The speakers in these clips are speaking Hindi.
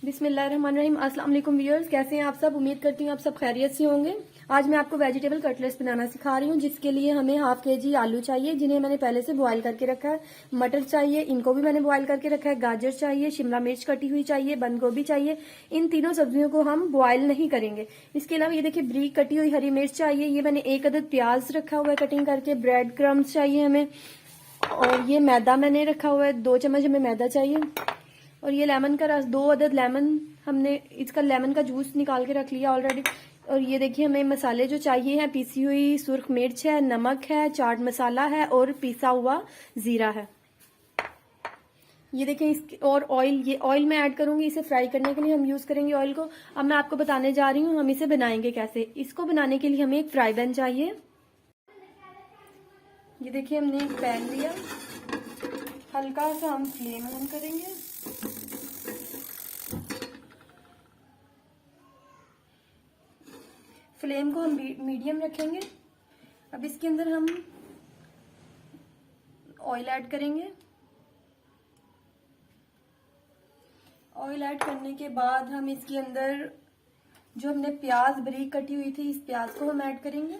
बिस्मिल्लाहिर्रहमानिर्रहीम। अस्सलाम वालेकुम व्यूअर्स, कैसे हैं आप सब। उम्मीद करती हूँ आप सब खैरियत से होंगे। आज मैं आपको वेजिटेबल कटलेट्स बनाना सिखा रही हूँ, जिसके लिए हमें हाफ केजी आलू चाहिए, जिन्हें मैंने पहले से बॉयल करके रखा है। मटर चाहिए, इनको भी मैंने बॉयल करके रखा है। गाजर चाहिए, शिमला मिर्च कटी हुई चाहिए, बंद गोभी चाहिए। इन तीनों सब्जियों को हम बॉयल नहीं करेंगे। इसके अलावा ये देखिए ब्रीक कटी हुई हरी मिर्च चाहिए। ये मैंने 1 अदद प्याज रखा हुआ है कटिंग करके। ब्रेड क्रम्स चाहिए हमें, और ये मैदा मैंने रखा हुआ है, 2 चम्मच हमें मैदा चाहिए। और ये लेमन का रस, 2 अदद लेमन, हमने इसका लेमन का जूस निकाल के रख लिया ऑलरेडी। और ये देखिए हमें मसाले जो चाहिए हैं, पीसी हुई सुर्ख मिर्च है, नमक है, चाट मसाला है और पिसा हुआ जीरा है। ये देखें इसकी, और ऑयल, ये ऑयल मैं ऐड करूंगी, इसे फ्राई करने के लिए हम यूज करेंगे ऑयल को। अब मैं आपको बताने जा रही हूँ हम इसे बनाएंगे कैसे। इसको बनाने के लिए हमें एक फ्राई पैन चाहिए। ये देखिए हमने एक पैन लिया, हल्का सा हम फ्लेम ऑन करेंगे। फ्लेम को हम मीडियम रखेंगे। अब इसके अंदर हम ऑयल ऐड करेंगे। ऑयल ऐड करने के बाद हम इसके अंदर जो हमने प्याज बारीक कटी हुई थी, इस प्याज को हम ऐड करेंगे।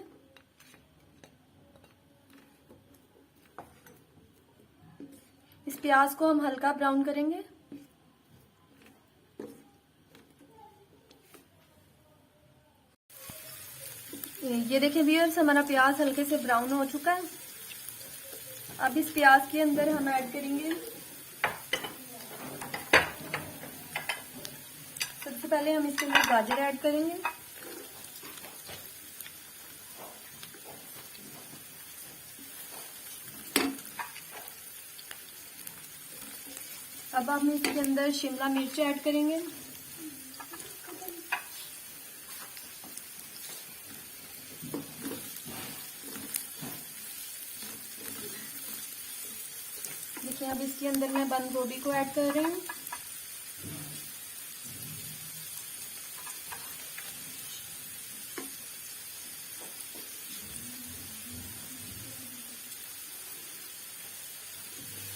इस प्याज को हम हल्का ब्राउन करेंगे। ये देखिए व्यूअर्स, हमारा प्याज हल्के से ब्राउन हो चुका है। अब इस प्याज के अंदर हम ऐड करेंगे, सबसे पहले हम इसके अंदर गाजर ऐड करेंगे। अब हम इसके अंदर शिमला मिर्च ऐड करेंगे। देखिए अब इसके अंदर मैं बंद गोभी को ऐड कर रही हूँ।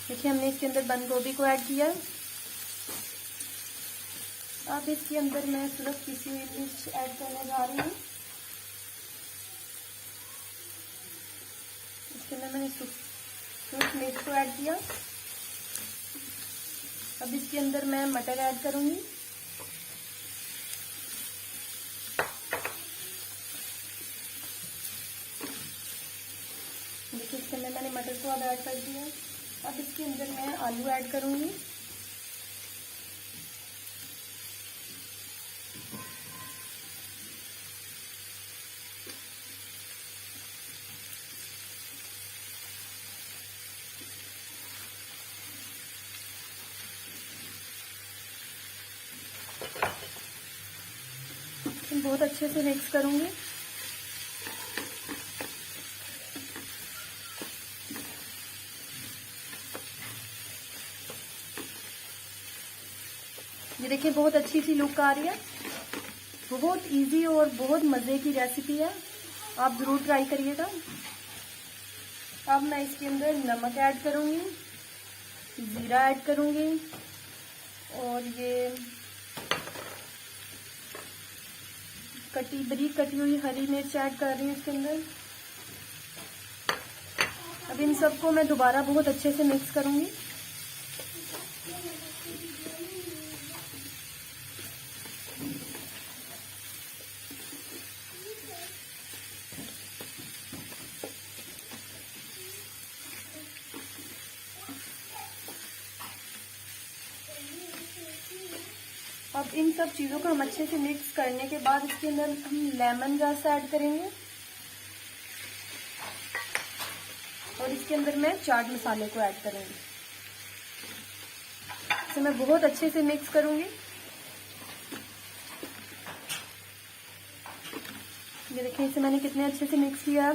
देखिए हमने इसके अंदर बंद गोभी को ऐड किया। अब इसके अंदर मैं सिर्फ पिसी हुई मिर्च ऐड करने जा रही हूँ। इसके अंदर मैंने सूख मिर्च को ऐड किया। अब इसके अंदर मैं मटर ऐड करूंगी। देखिए इसके अंदर मैंने मटर को अब ऐड कर दिया। अब इसके अंदर मैं आलू ऐड करूंगी। बहुत अच्छे से मिक्स करूंगी। ये देखिए बहुत अच्छी सी लुक आ रही है। बहुत इजी और बहुत मजे की रेसिपी है, आप जरूर ट्राई करिएगा। अब मैं इसके अंदर नमक ऐड करूंगी, जीरा ऐड करूंगी, और ये बारीक कटी हुई हरी मिर्च ऐड कर रही हूँ इसके अंदर। अब इन सबको मैं दोबारा बहुत अच्छे से मिक्स करूंगी। अब इन सब चीजों को हम अच्छे से मिक्स करने के बाद इसके अंदर हम लेमन रस ऐड करेंगे, और इसके अंदर मैं चाट मसाले को ऐड करूंगी। इसे मैं बहुत अच्छे से मिक्स करूंगी। ये देखिए इसे मैंने कितने अच्छे से मिक्स किया।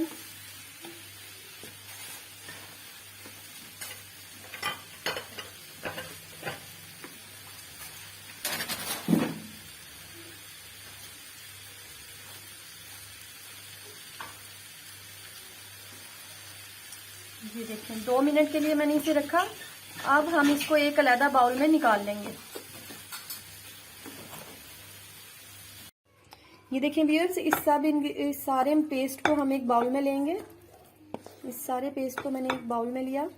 ये देखें 2 मिनट के लिए मैंने इसे रखा। अब हम इसको एक अलग बाउल में निकाल लेंगे। ये देखें व्यूअर्स, इस सारे पेस्ट को हम एक बाउल में लेंगे। इस सारे पेस्ट को मैंने एक बाउल में लिया।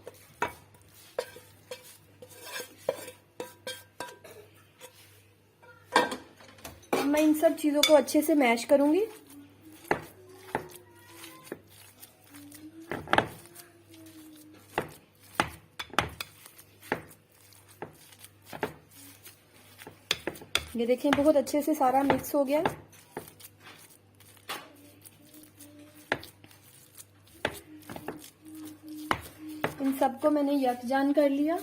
अब मैं इन सब चीजों को अच्छे से मैश करूंगी। ये देखें बहुत अच्छे से सारा मिक्स हो गया। इन सबको मैंने यकजान कर लिया।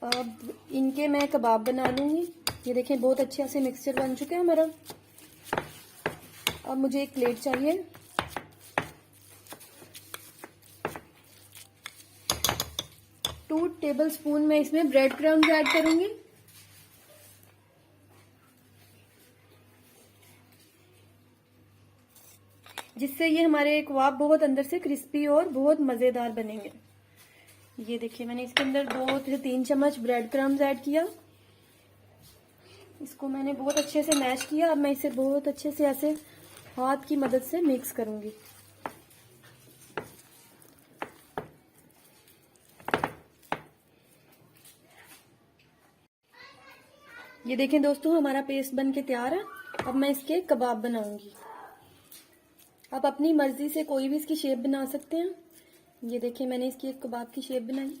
अब इनके मैं कबाब बना लूंगी। ये देखें बहुत अच्छे से मिक्सचर बन चुके हैं हमारा। अब मुझे एक प्लेट चाहिए। 2 टेबलस्पून मैं इसमें ब्रेड क्रम्स ऐड करूंगी। जिससे ये हमारे कबाब बहुत अंदर से क्रिस्पी और बहुत मजेदार बनेंगे। ये देखिए मैंने इसके अंदर 2 से 3 चम्मच ब्रेड क्रम्स ऐड किया। इसको मैंने बहुत अच्छे से मैश किया। अब मैं इसे बहुत अच्छे से ऐसे हाथ की मदद से मिक्स करूंगी। ये देखें दोस्तों, हमारा पेस्ट बन के तैयार है। अब मैं इसके कबाब बनाऊंगी। आप अपनी मर्जी से कोई भी इसकी शेप बना सकते हैं। ये देखिए मैंने इसकी एक कबाब की शेप बनाई।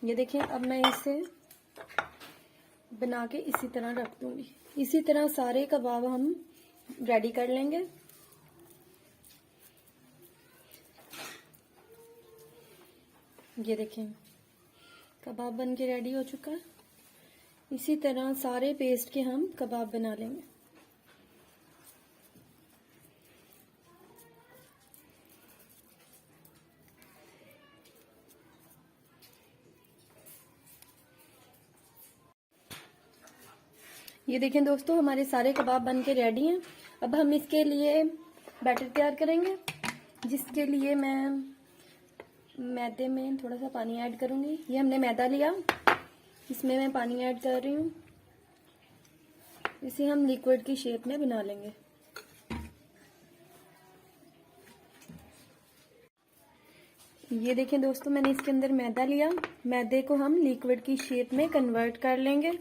ये देखें, अब मैं इसे बना के इसी तरह रख दूंगी। इसी तरह सारे कबाब हम रेडी कर लेंगे। ये देखें कबाब बन के रेडी हो चुका है। इसी तरह सारे पेस्ट के हम कबाब बना लेंगे। ये देखें दोस्तों, हमारे सारे कबाब बन के रेडी हैं। अब हम इसके लिए बैटर तैयार करेंगे, जिसके लिए मैं मैदे में थोड़ा सा पानी ऐड करूंगी। ये हमने मैदा लिया, इसमें मैं पानी ऐड कर रही हूँ। इसे हम लिक्विड की शेप में बना लेंगे। ये देखें दोस्तों, मैंने इसके अंदर मैदा लिया। मैदे को हम लिक्विड की शेप में कन्वर्ट कर लेंगे।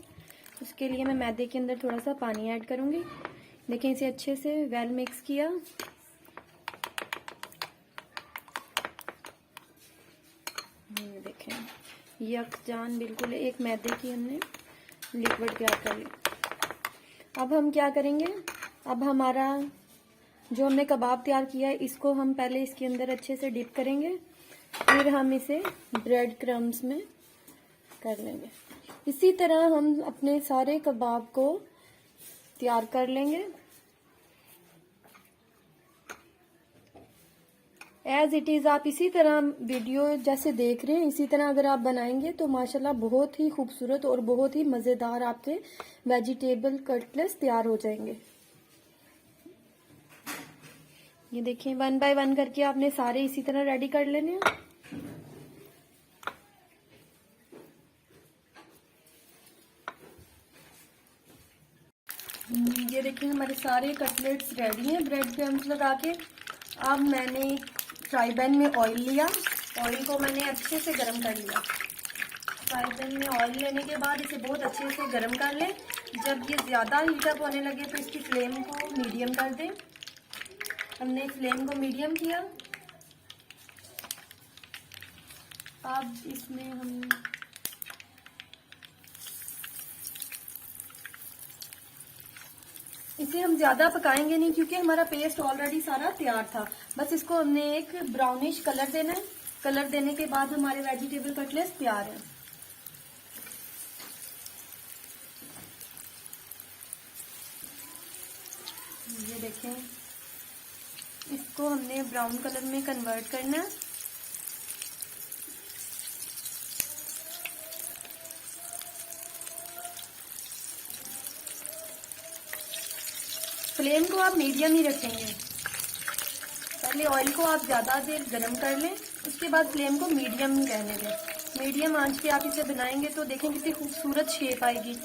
उसके लिए मैं मैदे के अंदर थोड़ा सा पानी ऐड करूंगी। देखें इसे अच्छे से वेल मिक्स किया। देखें यकजान बिल्कुल एक मैदे की हमने लिक्विड तैयार कर ली। अब हम क्या करेंगे, अब हमारा जो हमने कबाब तैयार किया है इसको हम पहले इसके अंदर अच्छे से डिप करेंगे, फिर हम इसे ब्रेड क्रम्स में कर लेंगे। इसी तरह हम अपने सारे कबाब को तैयार कर लेंगे। एज इट इज आप इसी तरह वीडियो जैसे देख रहे हैं इसी तरह अगर आप बनाएंगे तो माशाल्लाह बहुत ही खूबसूरत और बहुत ही मजेदार आपके वेजिटेबल कटलेट्स तैयार हो जाएंगे। ये देखिए 1 बाय 1 करके आपने सारे इसी तरह रेडी कर लेने हैं। ये देखिए हमारे सारे कटलेट्स रेडी हैं ब्रेड क्रम्स लगा के। अब मैंने फ्राई पैन में ऑयल लिया। ऑयल को मैंने अच्छे से गर्म कर लिया। फ्राई पैन में ऑयल लेने के बाद इसे बहुत अच्छे से गर्म कर लें। जब ये ज़्यादा हीटअप होने लगे तो इसकी फ्लेम को मीडियम कर दें। हमने फ्लेम को मीडियम किया। अब इसमें हम इसे हम ज्यादा पकाएंगे नहीं क्योंकि हमारा पेस्ट ऑलरेडी सारा तैयार था। बस इसको हमने एक ब्राउनिश कलर देना है। कलर देने के बाद हमारे वेजिटेबल कटलेट्स तैयार हैं। ये देखें इसको हमने ब्राउन कलर में कन्वर्ट करना है। फ्लेम को आप मीडियम ही रखेंगे। पहले ऑयल को आप ज़्यादा देर गरम कर लें, उसके बाद फ्लेम को मीडियम रहने दें। मीडियम आंच पे आप इसे बनाएंगे तो देखें कितनी खूबसूरत शेप आएगी।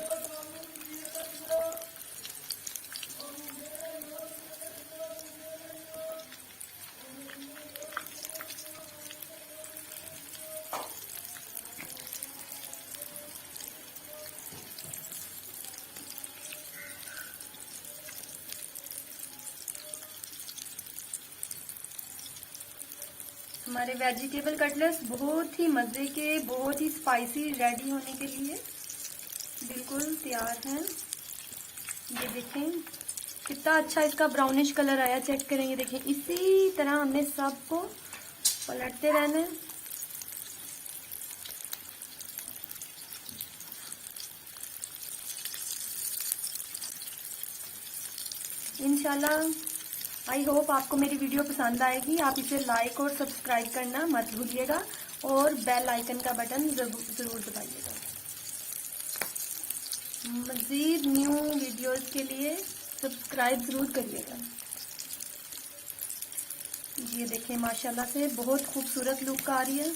हमारे वेजिटेबल कटलेट्स बहुत ही मज़े के, बहुत ही स्पाइसी रेडी होने के लिए बिल्कुल तैयार हैं। ये देखें कितना अच्छा इसका ब्राउनिश कलर आया, चेक करेंगे। देखें इसी तरह हमने सबको पलटते रहना है। इंशाल्लाह आई होप आपको मेरी वीडियो पसंद आएगी। आप इसे लाइक और सब्सक्राइब करना मत भूलिएगा और बेल आइकन का बटन जरूर दबाइएगा। मज़ीद न्यू वीडियोस के लिए सब्सक्राइब जरूर करिएगा। ये देखें माशाल्लाह से बहुत खूबसूरत लुक आ रही है।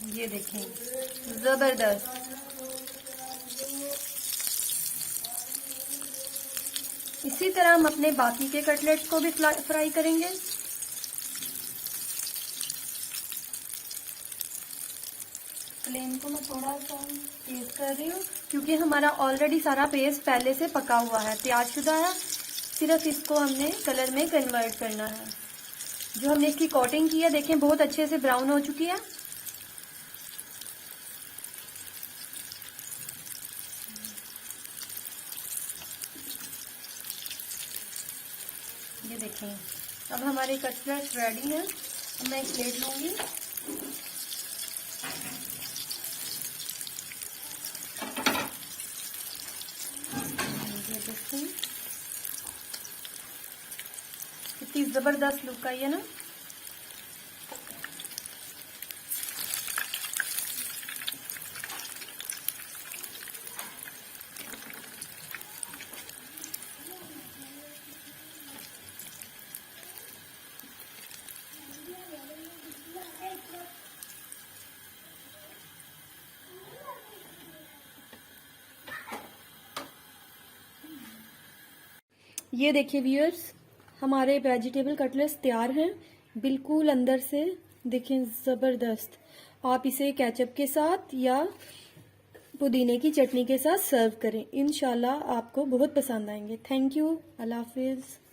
ये देखें जबरदस्त। इसी तरह हम अपने बाकी के कटलेट्स को भी फ्राई करेंगे। फ्लेम को मैं थोड़ा सा तेज कर रही हूँ क्योंकि हमारा ऑलरेडी सारा पेस्ट पहले से पका हुआ है, तैयारशुदा है। सिर्फ इसको हमने कलर में कन्वर्ट करना है। जो हमने इसकी कोटिंग की है देखें बहुत अच्छे से ब्राउन हो चुकी है। ये देखें अब हमारे कटलेट्स रेडी हैं। अब मैं एक प्लेट लूंगी। ये देखें कितनी जबरदस्त लुक आई है ना। ये देखिए व्यूअर्स हमारे वेजिटेबल कटलेट्स तैयार हैं, बिल्कुल अंदर से देखें ज़बरदस्त। आप इसे केचप के साथ या पुदीने की चटनी के साथ सर्व करें। इंशाल्लाह आपको बहुत पसंद आएंगे। थैंक यू, अल्लाह हाफिज़।